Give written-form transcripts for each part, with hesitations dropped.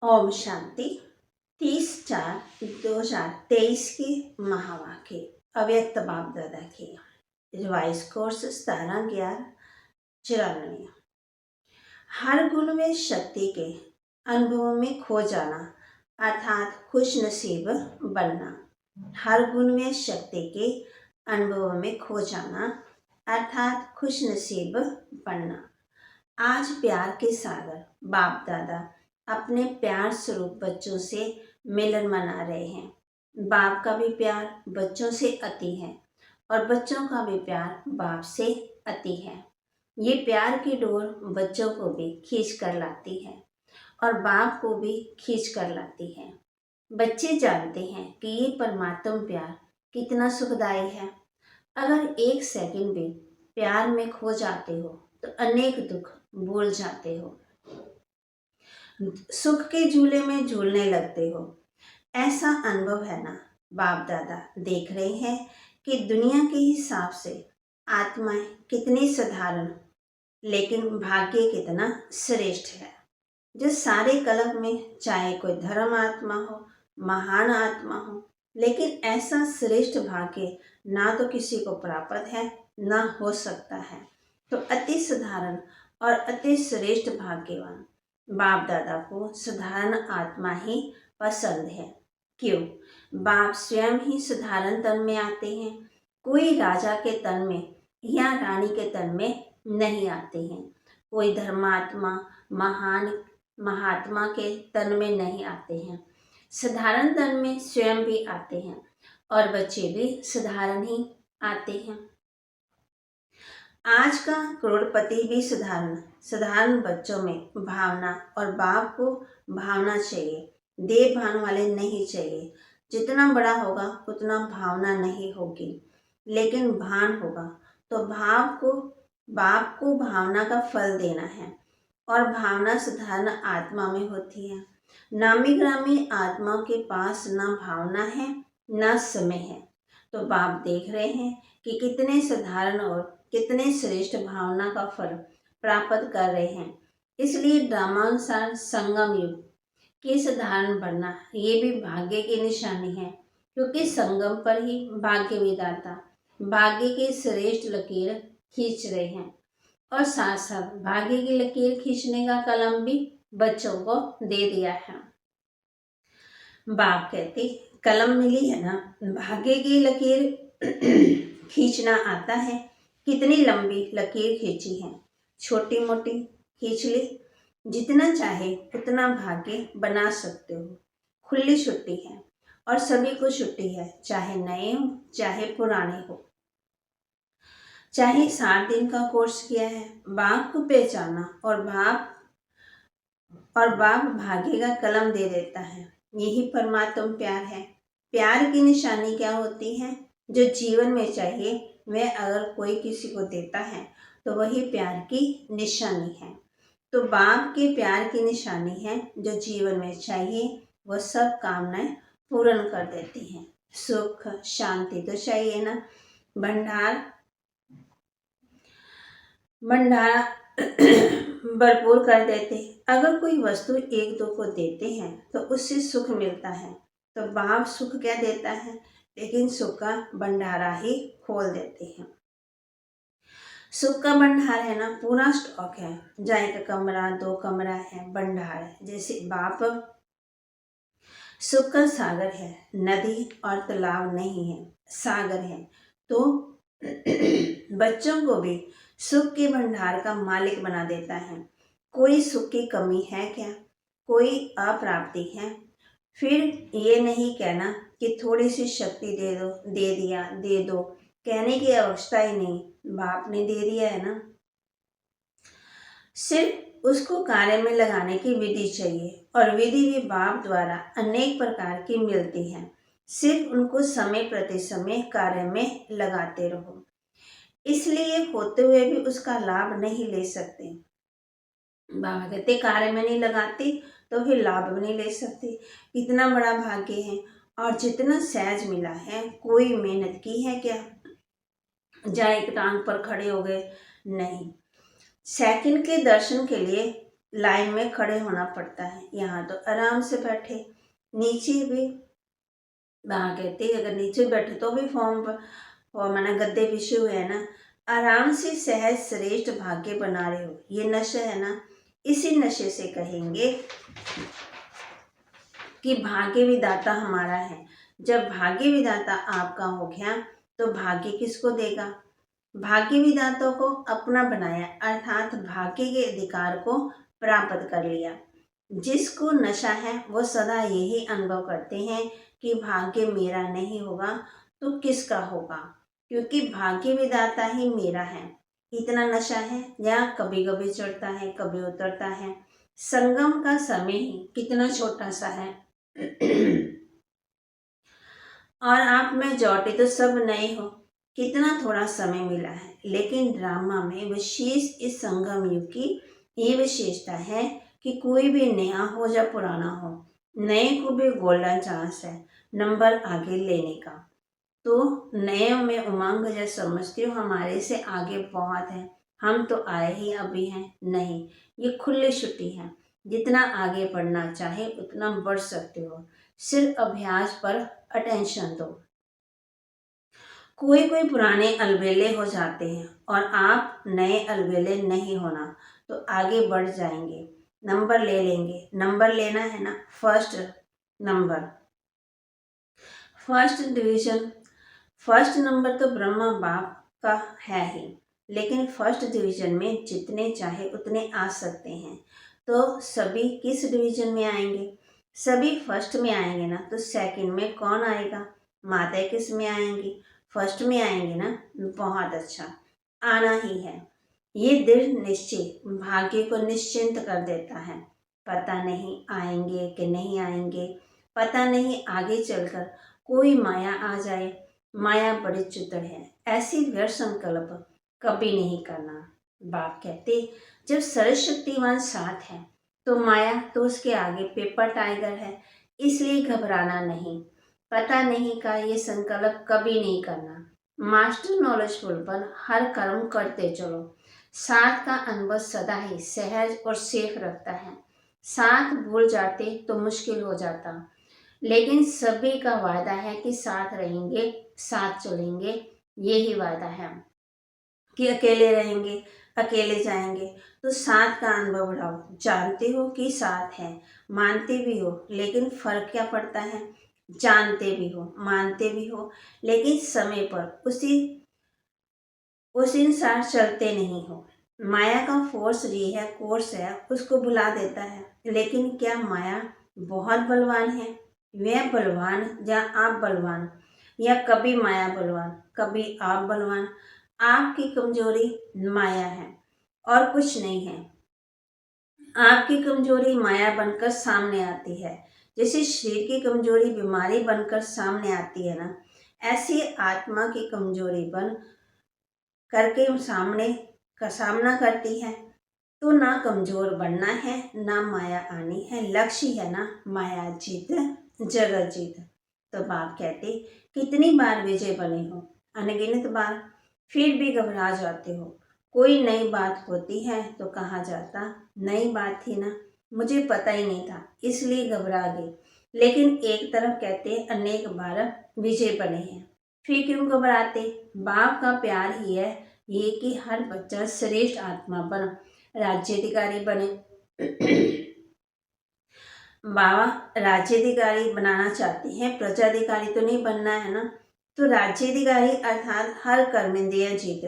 ओम शांति। 30/4/2023 की महावाक्य अव्यक्त बाप दादा की रिवाइज कोर्स 17/11/94। हर गुण में शक्ति के अनुभव में खो जाना अर्थात खुश नसीब बनना। हर गुण में शक्ति के अनुभव में खो जाना अर्थात खुश नसीब बनना। आज प्यार के सागर बाप दादा अपने प्यार स्वरूप बच्चों से मिलन मना रहे हैं। बाप का भी प्यार बच्चों से अति है और बच्चों का भी प्यार बाप से अति है। ये प्यार की डोर बच्चों को भी खींच कर लाती है और बाप को भी खींच कर लाती है। बच्चे जानते हैं कि ये परमात्मा प्यार कितना सुखदायी है। अगर एक सेकंड भी प्यार में खो जाते हो तो अनेक दुख भूल जाते हो, सुख के झूले में झूलने लगते हो। ऐसा अनुभव है ना। बाप दादा देख रहे हैं कि दुनिया के हिसाब से आत्माएं कितनी साधारण लेकिन भाग्य कितना श्रेष्ठ है। जो सारे कलप में चाहे कोई धर्म आत्मा हो, महान आत्मा हो, लेकिन ऐसा श्रेष्ठ भाग्य ना तो किसी को प्राप्त है ना हो सकता है। तो अति साधारण और अति श्रेष्ठ भाग्यवान बाप दादा को साधारण आत्मा ही पसंद है। क्यों? बाप स्वयं ही साधारण तन में आते हैं। कोई राजा के तन में या रानी के तन में नहीं आते हैं। कोई धर्मात्मा महान महात्मा के तन में नहीं आते हैं। साधारण तन में स्वयं भी आते हैं और बच्चे भी साधारण ही आते हैं। आज का करोड़पति भी साधारण बच्चों में भावना और बाप को भावना चाहिए। देह भान वाले नहीं चाहिए। जितना बड़ा होगा उतना भावना नहीं होगी, लेकिन भान होगा तो बाप को भावना का फल देना है और भावना साधारण आत्मा में होती है। नामी ग्रामी आत्माओं के पास ना भावना है ना समय है। तो बाप देख रहे हैं कि कितने साधारण और कितने श्रेष्ठ भावना का फल प्राप्त कर रहे हैं। इसलिए ड्रामानुसार संगम युग के साधारण बनना ये भी भाग्य की निशानी है, क्योंकि संगम पर ही भाग्य विधाता भाग्य की श्रेष्ठ लकीर खींच रहे हैं और साथ साथ भाग्य की लकीर खींचने का कलम भी बच्चों को दे दिया है। बाप कहते कलम मिली है ना, भाग्य की लकीर खींचना आता है। कितनी लंबी लकीर खींची है, छोटी मोटी खींच ली, जितना चाहे उतना भाग्य बना सकते हो। खुली छुट्टी है और सभी को छुट्टी है, चाहे नए हो चाहे पुराने हो। चाहे 7 दिन का कोर्स किया है, बाप को पहचाना और बाप भाग्य का कलम दे देता है। यही परमात्मा प्यार है। प्यार की निशानी क्या होती है? जो जीवन में चाहिए वह अगर कोई किसी को देता है तो वही प्यार की निशानी है। तो बाप के प्यार की निशानी है, जो जीवन में चाहिए वह सब कामनाएं पूर्ण कर देती हैं। सुख शांति तो चाहिए ना। भंडारा भरपूर कर देते। अगर कोई वस्तु एक दो को देते हैं तो उससे सुख मिलता है। तो बाप सुख क्या देता है, लेकिन सुख का भंडारा ही खोल देते हैं। सुख का भंडार है ना, पूरा स्टॉक है। जाए का कमरा 2 कमरा है, भंडार है। जैसे बाप सुख का सागर है, नदी और तालाब नहीं है, सागर है। तो बच्चों को भी सुख के भंडार का मालिक बना देता है। कोई सुख की कमी है क्या? कोई अप्राप्ति है? फिर ये नहीं कहना कि थोड़ी सी शक्ति दे दो, दे दो, कहने की आवश्यकता ही नहीं। बाप ने दे दिया है ना। सिर्फ उसको कार्य में लगाने की विधि चाहिए और विधि भी बाप द्वारा अनेक प्रकार की मिलती है। सिर्फ उनको समय प्रति समय कार्य में लगाते रहो। इसलिए होते हुए भी उसका लाभ नहीं ले सकते। बाबा कहते कार्य में नहीं लगाते तो फिर लाभ भी नहीं ले सकते। कितना बड़ा भाग्य है और जितना सहज मिला है। कोई मेहनत की है क्या? जाए एक टांग पर खड़े हो गए, नहीं। सेकंड के दर्शन के लिए लाइन में खड़े होना पड़ता है। यहाँ तो आराम से बैठे, नीचे भी वहाँ कहते हैं अगर नीचे बैठे तो भी फॉर्म पर और माना गद्दे बिछे हुए हैं ना, आराम से सहज श्रेष्ठ भाग्य बना रहे हो। ये नशा है ना, इसी नशे से कहेंगे कि भाग्य विधाता हमारा है। जब भाग्य विधाता आपका हो गया तो भाग्य किसको देगा? भाग्य विधाता को अपना बनाया, अर्थात भाग्य के अधिकार को प्राप्त कर लिया। जिसको नशा है वो सदा यही अनुभव करते हैं कि भाग्य मेरा नहीं होगा तो किसका होगा, क्योंकि भाग्य विधाता ही मेरा है। इतना नशा है यहाँ कभी कभी चढ़ता है कभी उतरता है। संगम का समय ही कितना छोटा सा है और आप में जौटे तो सब नए हो। कितना थोड़ा समय मिला है, लेकिन ड्रामा में विशेष इस संगम युग की ये विशेषता है कि कोई भी नया हो या पुराना हो, नए को भी गोल्डन चांस है नंबर आगे लेने का। तो नए में उमंग या समझते हो हमारे से आगे बहुत है, हम तो आए ही अभी हैं। नहीं, ये खुली छुट्टी है। जितना आगे बढ़ना चाहे उतना बढ़ सकते हो, सिर्फ अभ्यास पर अटेंशन दो। कोई कोई पुराने अलबेले हो जाते हैं और आप नए अलबेले नहीं होना तो आगे बढ़ जाएंगे, नंबर ले लेंगे। नंबर लेना है ना, first number, first division. First number तो ब्रह्मा बाप का है ही, लेकिन फर्स्ट डिवीजन में जितने चाहे उतने आ सकते हैं। तो सभी किस डिवीजन में आएंगे? सभी फर्स्ट में आएंगे ना, तो सेकंड में कौन आएगा? माता किस में आएंगी? फर्स्ट में आएंगे ना। बहुत अच्छा, आना ही है। ये दृढ़ निश्चय भाग्य को निश्चिंत कर देता है। पता नहीं आएंगे कि नहीं आएंगे, पता नहीं आगे चलकर कोई माया आ जाए। माया बड़ी चतुर है, ऐसी व्यर्थ संकल्प कभी नहीं करना। बाप कहते जब सर्वशक्तिमान साथ है तो माया तो उसके आगे पेपर टाइगर है, इसलिए घबराना नहीं। पता नहीं का ये संकल्प कभी नहीं करना। मास्टर नॉलेजफुल पर हर कर्म करते चलो। साथ का अनुभव सदा ही सहज और सेफ रखता है। साथ भूल जाते तो मुश्किल हो जाता, लेकिन सभी का वादा है कि साथ रहेंगे, साथ चलेंगे। यही वादा है कि अकेले रहेंगे, अकेले जाएंगे। तो साथ का अनुभव बढ़ाओ। जानते हो कि साथ है, मानते भी हो, लेकिन फर्क क्या पड़ता है? जानते भी हो, मानते भी हो, लेकिन समय पर उस इंसान चलते नहीं हो। माया का फोर्स ये है, कोर्स है, उसको भुला देता है। लेकिन क्या माया बहुत बलवान है? वह बलवान या आप बलवान, या कभी माया बलवान कभी आप बलवान? आपकी कमजोरी माया है और कुछ नहीं है। आपकी कमजोरी माया बनकर सामने आती है। जैसे शरीर की कमजोरी बीमारी बनकर सामने आती है ना, ऐसी आत्मा की कमजोरी बन करके सामने का सामना करती है। तो ना कमजोर बनना है ना माया आनी है, लक्ष्य है ना माया जीत जगत जीत। तो बाप कहते कितनी बार विजय बने हो? अनगिनत बार। फिर भी घबरा जाते हो। कोई नई बात होती है तो कहा जाता नई बात थी ना, मुझे पता ही नहीं था इसलिए घबरा गई। लेकिन एक तरफ कहते अनेक बार विजय बने हैं, फिर क्यों घबराते? बाप का प्यार ही है ये कि हर बच्चा श्रेष्ठ आत्मा बन राज्याधिकारी बने। बाबा राज्याधिकारी बनाना चाहते हैं, प्रजाधिकारी तो नहीं बनना है ना। तो राज्याधिकारी अर्थात हर कर्मेंद्रिय जीत।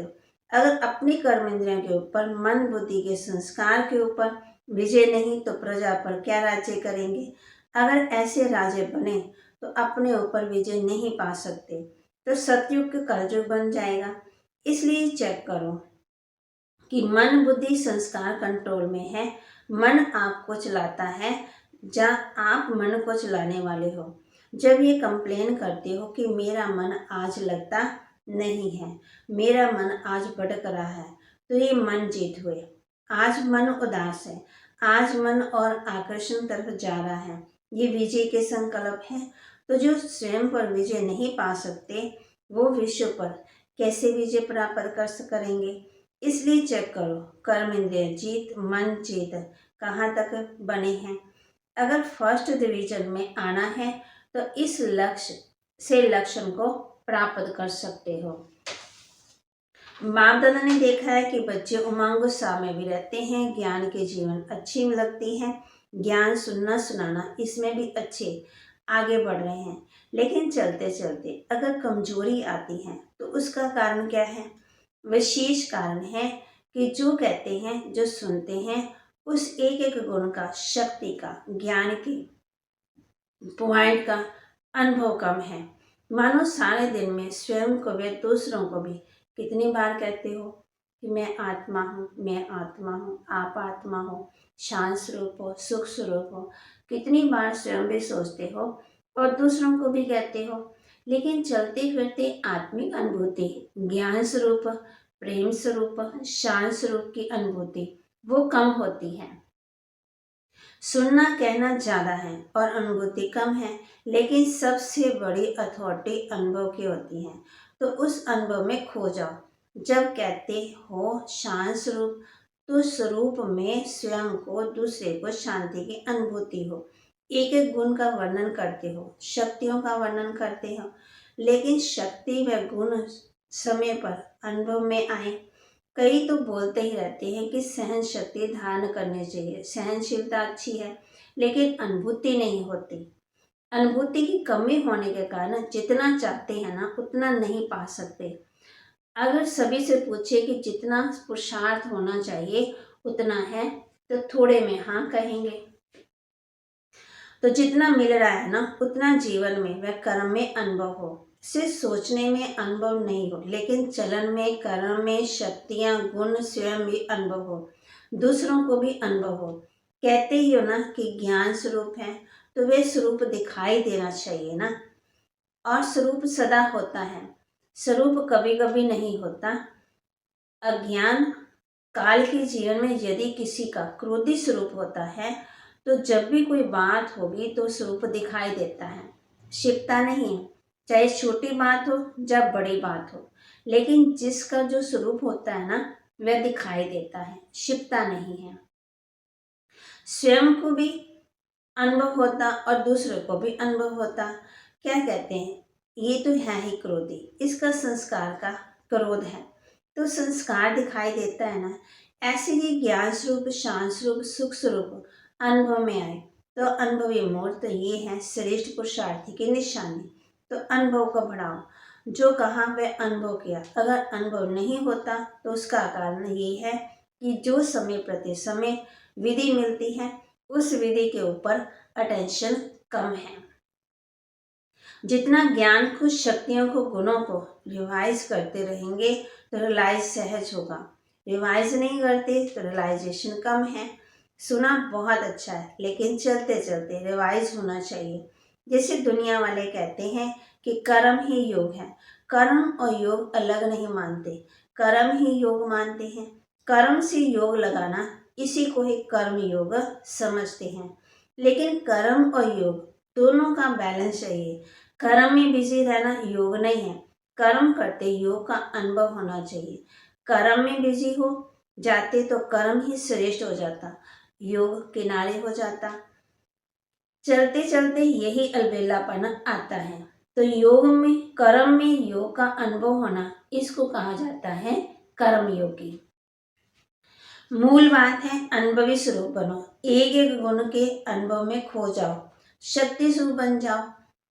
अगर अपनी कर्मेंद्रियों के ऊपर, मन बुद्धि के संस्कार के ऊपर विजय नहीं तो प्रजा पर क्या राज्य करेंगे? अगर ऐसे राजे बने तो अपने ऊपर विजय नहीं पा सकते, तो सतयुग कलयुग बन जाएगा। इसलिए चेक करो कि मन बुद्धि संस्कार कंट्रोल में है। मन आपको चलाता है या आप मन को चलाने वाले हो? जब ये कंप्लेन करते हो कि मेरा मन आज लगता नहीं है, मेरा मन आज भटक रहा है, तो ये मन जीत हुए। आज मन उदास है, आज मन और आकर्षण तरफ जा रहा है, ये विजय के संकल्प है। तो जो स्वयं पर विजय नहीं पा सकते वो विश्व पर कैसे विजय प्राप्त करेंगे? इसलिए चेक करो, कर्म इंद्रिय जीत, मन जीत, कहाँ तक बने हैं। अगर फर्स्ट डिवीजन में आना है तो इस लक्ष्य को प्राप्त कर सकते हो। बाप दादा ने देखा है कि बच्चे उमंग उत्साह में भी रहते हैं, ज्ञान के जीवन अच्छी लगती है, ज्ञान सुनना सुनाना इसमें भी अच्छे आगे बढ़ रहे हैं। लेकिन चलते चलते अगर कमजोरी आती है तो उसका कारण क्या है? विशेष कारण है कि जो कहते हैं, जो सुनते हैं, उस एक एक गुण का, शक्ति का, ज्ञान के पॉइंट का अनुभव कम है। मानो सारे दिन में स्वयं को व दूसरों को भी कितनी बार कहते हो कि मैं आत्मा हूँ, मैं आत्मा हूँ, आप आत्मा हो, शांत स्वरूप हो, सुख स्वरूप हो। कितनी बार स्वयं भी सोचते हो और दूसरों को भी कहते हो। लेकिन चलते फिरते आत्मिक अनुभूति, ज्ञान स्वरूप, प्रेम स्वरूप, शांत स्वरूप की अनुभूति वो कम होती है। सुनना कहना ज़्यादा है और अनुभूति कम है, लेकिन सबसे बड़ी अथॉरिटी अनुभव की होती है। तो उस अनुभव में खो जाओ। जब कहते हो शांत स्वरूप, तो स्वरूप में स्वयं को, दूसरे को शांति की अनुभूति हो। एक एक गुण का वर्णन करते हो, शक्तियों का वर्णन करते हो, लेकिन शक्ति व गुण समय पर अनुभव में आए। कई तो बोलते ही रहते हैं कि सहन शक्ति धारण करनी चाहिए, सहनशीलता अच्छी है, लेकिन अनुभूति नहीं होती। अनुभूति की कमी होने के कारण जितना चाहते हैं ना उतना नहीं पा सकते। अगर सभी से पूछे कि जितना पुरुषार्थ होना चाहिए उतना है तो थोड़े में हाँ कहेंगे। तो जितना मिल रहा है ना उतना जीवन में व कर्म में अनुभव हो। सिर्फ सोचने में अनुभव नहीं हो, लेकिन चलन में, कर्म में शक्तियाँ, गुण स्वयं भी अनुभव हो, दूसरों को भी अनुभव हो। कहते ही हो ना कि ज्ञान स्वरूप है, तो वे स्वरूप दिखाई देना चाहिए ना। और स्वरूप सदा होता है, स्वरूप कभी कभी नहीं होता। अज्ञान काल के जीवन में यदि किसी का क्रोधी स्वरूप होता है तो जब भी कोई बात होगी तो स्वरूप दिखाई देता है, छिपता नहीं है। चाहे छोटी बात हो या बड़ी बात हो, लेकिन जिसका जो स्वरूप होता है ना वह दिखाई देता है, छिपता नहीं है। स्वयं को भी अनुभव होता और दूसरे को भी अनुभव होता। क्या कहते हैं, ये तो है ही क्रोधी, इसका संस्कार का क्रोध है, तो संस्कार दिखाई देता है ना। ऐसे ही ज्ञान स्वरूप, शांत स्वरूप, सुख स्वरूप अनुभव में आए तो अनुभवी मूर्त ये है श्रेष्ठ पुरुषार्थी की निशानी। तो अनुभव को बढ़ाओ, जो कहा वह अनुभव किया। अगर अनुभव नहीं होता तो उसका कारण ये है कि जो समय प्रति समय विधि मिलती है उस विधि के ऊपर अटेंशन कम है। जितना ज्ञान को, शक्तियों को, गुणों को रिवाइज करते रहेंगे तो रियलाइज सहज होगा। रिवाइज नहीं करते तो रियलाइजेशन कम है। सुना बहुत अच्छा है, लेकिन चलते चलते रिवाइज होना चाहिए। जैसे दुनिया वाले कहते हैं कि कर्म ही योग है, कर्म और योग अलग नहीं मानते, कर्म ही योग मानते हैं। कर्म से योग लगाना, इसी को ही कर्म योग समझते हैं। लेकिन कर्म और योग दोनों का बैलेंस चाहिए। कर्म में बिजी रहना योग नहीं है, कर्म करते योग का अनुभव होना चाहिए। कर्म में बिजी हो जाते तो कर्म ही श्रेष्ठ हो जाता, योग किनारे हो जाता। चलते चलते यही अलबेलापन आता है। तो योग में, कर्म में योग का अनुभव होना, इसको कहा जाता है कर्म योगी। मूल बात है अनुभवी स्वरूप बनो, एक एक गुण के अनुभव में खो जाओ, शक्ति स्वरूप बन जाओ।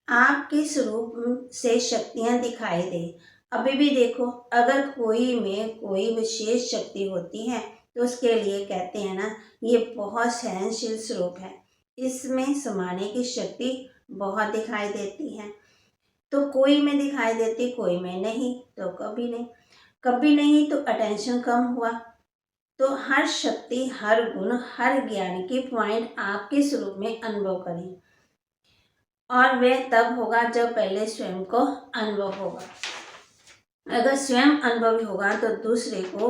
आपके स्वरूप से शक्तियां दिखाई दे। अभी भी देखो, अगर कोई में कोई विशेष शक्ति होती है तो उसके लिए कहते हैं ना, ये बहुत सहनशील स्वरूप है, इसमें समाने की शक्ति बहुत दिखाई देती है। तो कोई में दिखाई देती, कोई में नहीं, तो कभी नहीं। कभी नहीं तो अटेंशन कम हुआ। तो हर शक्ति, हर गुण, हर ज्ञान की पॉइंट आपके स्वरूप में अनुभव करें, और वह तब होगा जब पहले स्वयं को अनुभव होगा। अगर स्वयं अनुभवी होगा तो दूसरे को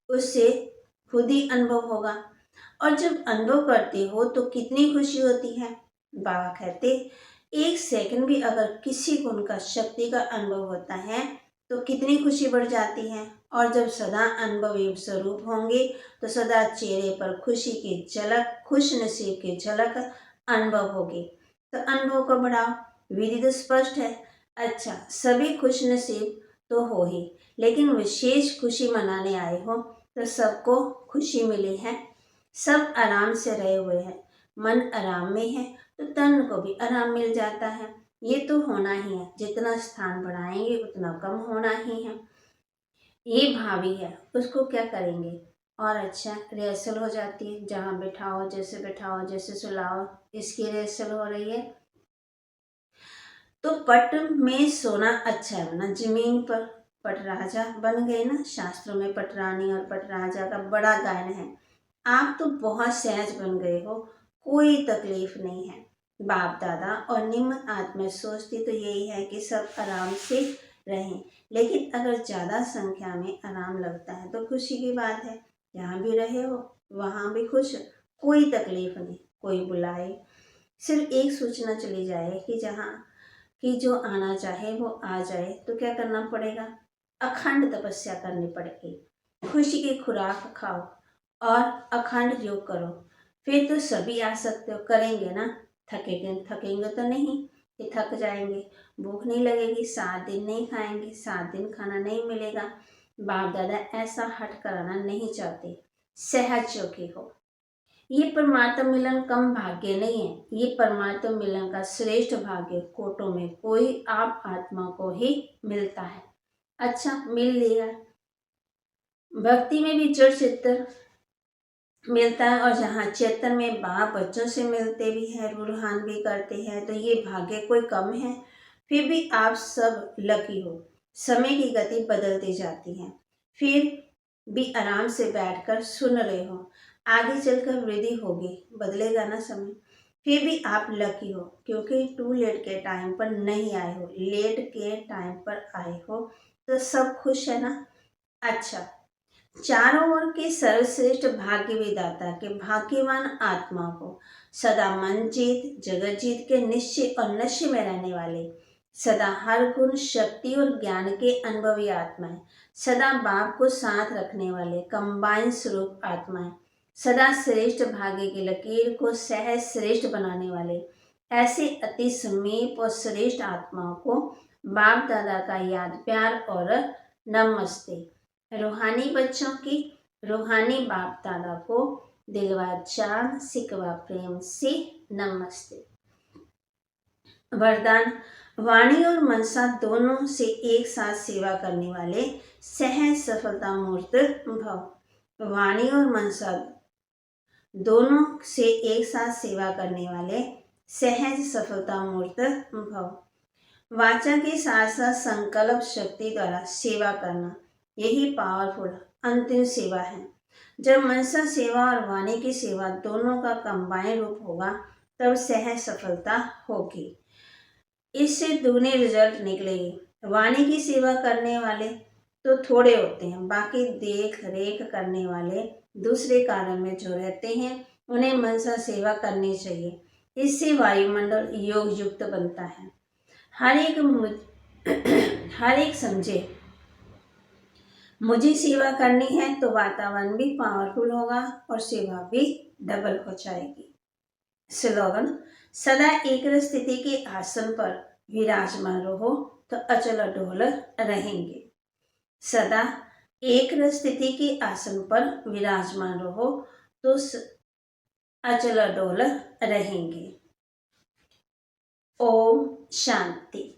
उससे खुद ही अनुभव होगा। और जब अनुभव करते हो तो कितनी खुशी होती है। बाबा कहते, एक सेकंड भी अगर किसी गुण का, शक्ति का अनुभव होता है तो कितनी खुशी बढ़ जाती है। और जब सदा अनुभवी स्वरूप होंगे तो सदा चेहरे पर खुशी की झलक, खुश नसीब की झलक अनुभव होगी। तो अनुभव को बढ़ाओ। विधि तो स्पष्ट है। अच्छा, सभी खुश नसीब तो हो ही, लेकिन विशेष खुशी मनाने आए हो तो सबको खुशी मिली है। सब आराम से रहे हुए हैं, मन आराम में है तो तन को भी आराम मिल जाता है। ये तो होना ही है, जितना स्थान बढ़ाएंगे उतना कम होना ही है। ये भावी है, उसको क्या करेंगे। और अच्छा, रिहर्सल हो जाती है, जहाँ बिठाओ जैसे सुलाओ, इसकी रिहर्सल हो रही है। तो पट में सोना अच्छा है ना, जमीन पर पट राजा बन गए ना। शास्त्रों में पट रानी और पट राजा का बड़ा गायन है। आप तो बहुत सहज बन गए हो, कोई तकलीफ नहीं है। बाप दादा और निम्न आत्मा सोचती तो यही है कि सब आराम से रहें, लेकिन अगर ज़्यादा संख्या में आराम लगता है तो खुशी की बात है। जहाँ भी रहे हो वहाँ भी खुश, कोई तकलीफ नहीं। कोई बुलाए, सिर्फ एक सूचना चली जाए कि जहाँ कि जो आना चाहे वो आ जाए, तो क्या करना पड़ेगा। अखंड तपस्या करनी पड़ेगी। खुशी की खुराक खाओ और अखंड योग करो, फिर तो सभी आ सकते हो। करेंगे ना, थकेंगे तो नहीं कि थक जाएंगे। भूख नहीं लगेगी, 7 दिन नहीं खाएंगे, 7 दिन खाना नहीं मिलेगा। बाप दादा ऐसा हट कराना नहीं चाहते, सहज योगी हो। ये परमात्म मिलन कम भाग्य नहीं है, ये परमात्म मिलन का श्रेष्ठ भाग्य कोटों में कोई आप आत्मा को ही मिलता है। अच्छा, मिल लिया। भक्ति में भी जड़ चित्त मिलता है, और जहाँ चेतन में बाप बच्चों से मिलते भी हैं, रूहान भी करते हैं, तो ये भाग्य कोई कम है। फिर भी आप सब लकी हो। समय की गति बदलती जाती है, फिर भी आराम से बैठकर सुन रहे हो। आगे चलकर वृद्धि होगी, बदलेगा ना समय। फिर भी आप लकी हो, क्योंकि टू लेट के टाइम पर नहीं आए हो, लेट के टाइम पर आए हो। तो सब खुश है ना। अच्छा, चारों ओर के सर्वश्रेष्ठ भाग्य विदाता के भाग्यवान आत्मा को सदा मन जीत जगत जीत के निश्चय और नशे में रहने वाले, सदा हर गुण शक्ति और ज्ञान के अनुभवी आत्माएं, सदा बाप को साथ रखने वाले कंबाइन स्वरूप आत्माएं, सदा श्रेष्ठ भाग्य की लकीर को सहज श्रेष्ठ बनाने वाले ऐसे अति समीप और श्रेष्ठ आत्माओं को बाप दादा का याद प्यार और नमस्ते। रूहानी बच्चों की रूहानी बाप दादा को दिलवा चांद सिकवा प्रेम से नमस्ते। वरदान, वाणी और मनसा दोनों से एक साथ सेवा करने वाले सहज सफलता मूर्त भव। वाणी और मनसा दोनों से एक साथ सेवा करने वाले सहज सफलता मूर्त भव। वाचा के साथ साथ संकल्प शक्ति द्वारा सेवा करना, यही पावरफुल अंतिम सेवा है। जब मनसा सेवा और वाणी की सेवा दोनों का कंबाइन रूप होगा तब सहज सफलता होगी। इससे दुगने रिजल्ट निकलेगी। वाणी की सेवा करने वाले तो थोड़े होते हैं, बाकी देख रेख करने वाले दूसरे कार्यों में जो रहते हैं उन्हें मनसा सेवा करनी चाहिए। इससे वायुमंडल योग युक्त बनता है। हर एक समझे मुझे सेवा करनी है तो वातावरण भी पावरफुल होगा और सेवा भी डबल हो जाएगी। स्लोगन, सदा एक स्थिति के आसन पर विराजमान रहो तो अचल अडोल रहेंगे। सदा एक स्थिति के आसन पर विराजमान रहो तो अचल अडोल रहेंगे। ओम शांति।